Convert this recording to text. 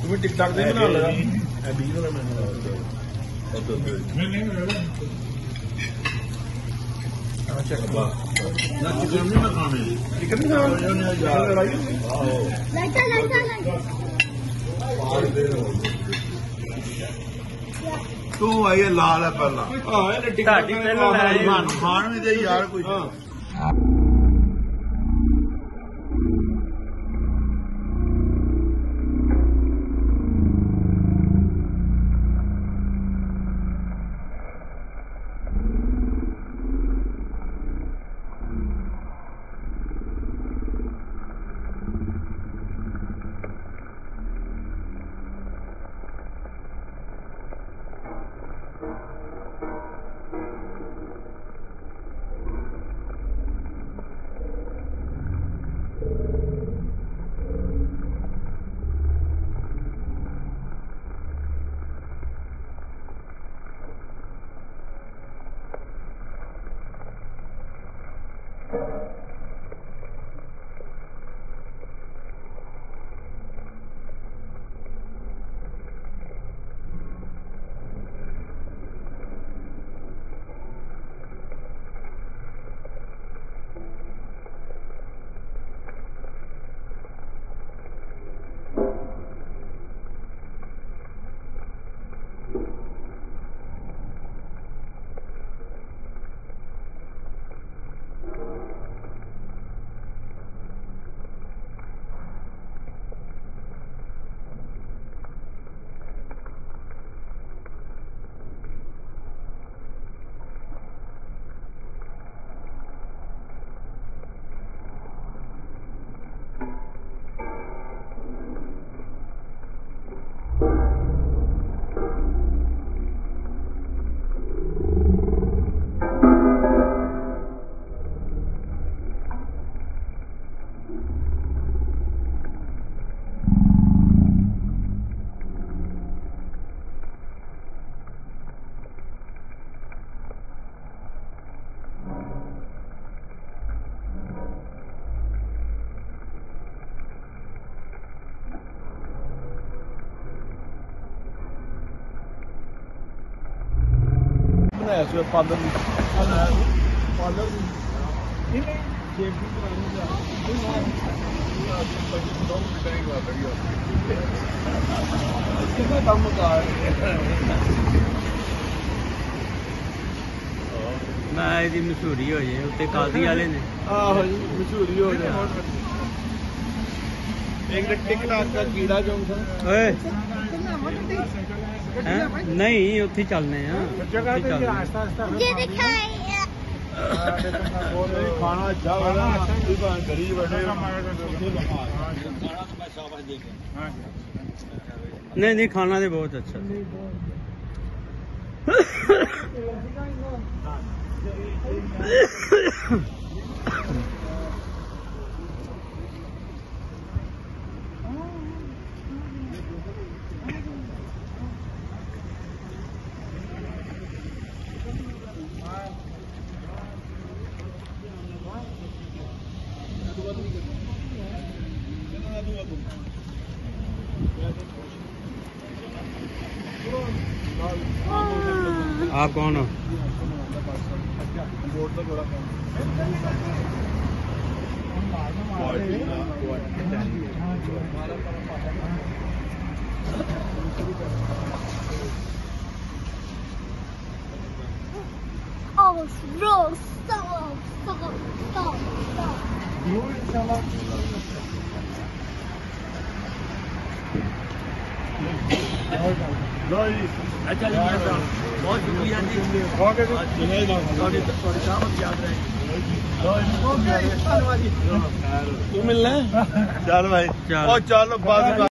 तुम्हें टिकटॉक नहीं बना लगा तू आइए लाल है पहला खान भी दे यार कुछ पार्लर मैं इसकी मशहूरी हो जाए उत्ते काजी वाले ने आहो जी मशहूरी हो जाए एक टिकटॉक का कीड़ा जंक्शन नहीं उत्थे चलने खाना अच्छा गरीब नहीं खाना तो बहुत अच्छा आप कौन हो? Oh, no, stop. बहुत शुक्रिया जी तू मिलना चल भाई चल बाद